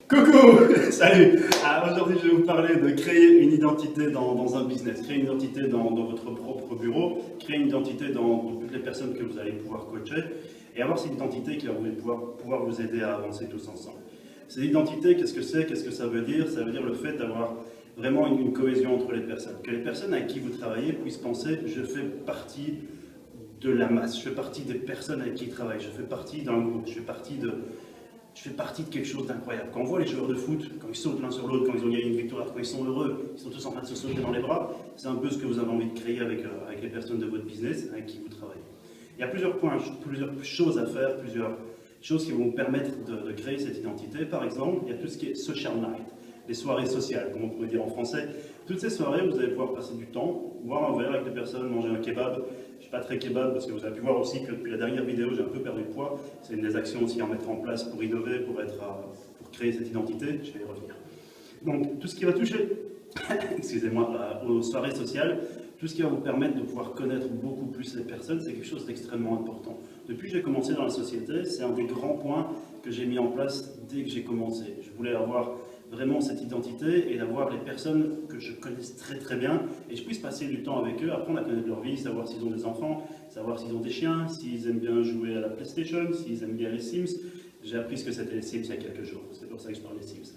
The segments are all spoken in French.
Coucou, salut. Aujourd'hui, je vais vous parler de créer une identité dans un business, créer une identité dans votre propre bureau, créer une identité dans toutes les personnes que vous allez pouvoir coacher et avoir cette identité qui va pouvoir vous aider à avancer tous ensemble. Cette identité, qu'est-ce que c'est? Qu'est-ce que ça veut dire? Ça veut dire le fait d'avoir vraiment une cohésion entre les personnes. Que les personnes avec qui vous travaillez puissent penser « je fais partie de la masse, je fais partie des personnes avec qui ils travaillent, je fais partie d'un groupe, je fais partie de quelque chose d'incroyable. Quand on voit les joueurs de foot, quand ils sautent l'un sur l'autre, quand ils ont gagné une victoire, quand ils sont heureux, ils sont tous en train de se sauter dans les bras, c'est un peu ce que vous avez envie de créer avec les personnes de votre business avec qui vous travaillez. Il y a plusieurs points, plusieurs choses à faire, plusieurs choses qui vont vous permettre de créer cette identité. Par exemple, il y a tout ce qui est social night, les soirées sociales, comme on pourrait dire en français. Toutes ces soirées, vous allez pouvoir passer du temps, boire un verre avec des personnes, manger un kebab. Je ne suis pas très kebab parce que vous avez pu voir aussi que depuis la dernière vidéo, j'ai un peu perdu de poids. C'est une des actions aussi à mettre en place pour innover, pour créer cette identité. Je vais y revenir. Donc, tout ce qui va toucher, excusez-moi, aux soirées sociales, tout ce qui va vous permettre de pouvoir connaître beaucoup plus les personnes, c'est quelque chose d'extrêmement important. Depuis que j'ai commencé dans la société, c'est un des grands points que j'ai mis en place dès que j'ai commencé. Je voulais avoir vraiment cette identité et d'avoir les personnes que je connaisse très très bien et je puisse passer du temps avec eux, apprendre à connaître leur vie, savoir s'ils ont des enfants, savoir s'ils ont des chiens, s'ils aiment bien jouer à la PlayStation, s'ils aiment bien les Sims. J'ai appris ce que c'était les Sims il y a quelques jours, c'est pour ça que je parle des Sims.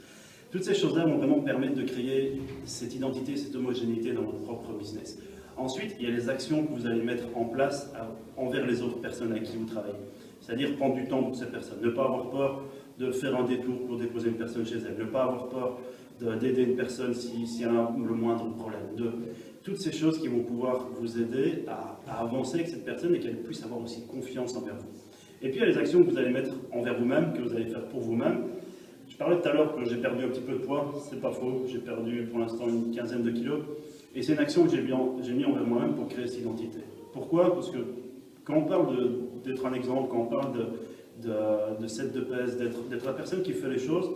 Toutes ces choses-là vont vraiment permettre de créer cette identité, cette homogénéité dans votre propre business. Ensuite, il y a les actions que vous allez mettre en place envers les autres personnes avec qui vous travaillez. C'est-à-dire prendre du temps pour ces personnes, ne pas avoir peur de faire un détour pour déposer une personne chez elle, ne pas avoir peur d'aider une personne s'il y a le moindre problème. Toutes ces choses qui vont pouvoir vous aider à avancer avec cette personne et qu'elle puisse avoir aussi confiance envers vous. Et puis il y a les actions que vous allez mettre envers vous-même, que vous allez faire pour vous-même. Je parlais tout à l'heure que j'ai perdu un petit peu de poids, c'est pas faux, j'ai perdu pour l'instant une quinzaine de kilos. Et c'est une action que j'ai mis envers moi-même pour créer cette identité. Pourquoi? Parce que quand on parle d'être un exemple, quand on parle de set de pèse, d'être la personne qui fait les choses,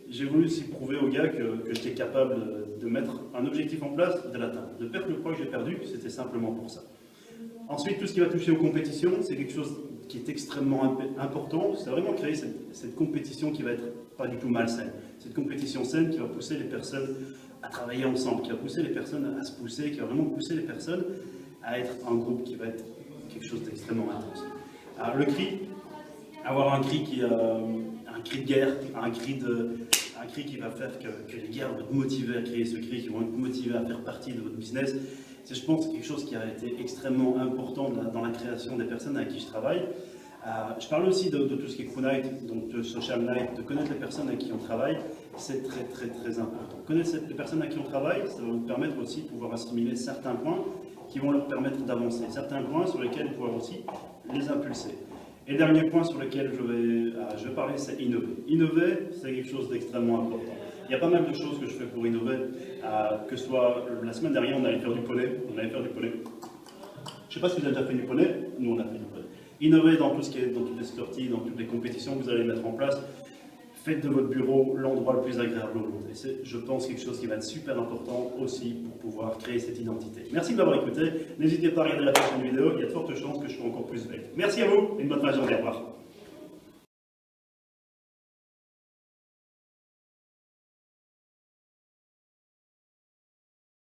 j'ai voulu aussi prouver aux gars que j'étais capable de mettre un objectif en place, de l'atteindre. De perdre le poids que j'ai perdu, c'était simplement pour ça. Ensuite, tout ce qui va toucher aux compétitions, c'est quelque chose qui est extrêmement important. C'est vraiment créer cette compétition qui va être pas du tout malsaine. Cette compétition saine qui va pousser les personnes à travailler ensemble, qui va pousser les personnes à se pousser, qui va vraiment pousser les personnes à être un groupe qui va être quelque chose d'extrêmement intense. Alors le cri, avoir un cri de guerre, un cri qui va faire que les gars vont être motivés à créer ce cri, qui vont être motivés à faire partie de votre business. C'est, je pense, quelque chose qui a été extrêmement important dans la création des personnes avec qui je travaille. Je parle aussi de tout ce qui est crew night, donc de social night, de connaître les personnes avec qui on travaille. C'est très très très important. Connaître les personnes avec qui on travaille, ça va vous permettre aussi de pouvoir assimiler certains points qui vont leur permettre d'avancer, certains points sur lesquels vous pouvez aussi les impulser. Et le dernier point sur lequel je vais parler, c'est innover. Innover, c'est quelque chose d'extrêmement important. Il y a pas mal de choses que je fais pour innover, que ce soit la semaine dernière, on allait faire du poney. Je ne sais pas si vous avez déjà fait du poney, nous on a fait du poney. Innover dans tout ce qui est, dans toutes les sorties, dans toutes les compétitions que vous allez mettre en place. Faites de votre bureau l'endroit le plus agréable au monde. Et c'est, je pense, quelque chose qui va être super important aussi pour pouvoir créer cette identité. Merci de m'avoir écouté. N'hésitez pas à regarder la prochaine vidéo. Il y a de fortes chances que je sois encore plus bête. Merci à vous et une bonne fin de journée. Au revoir.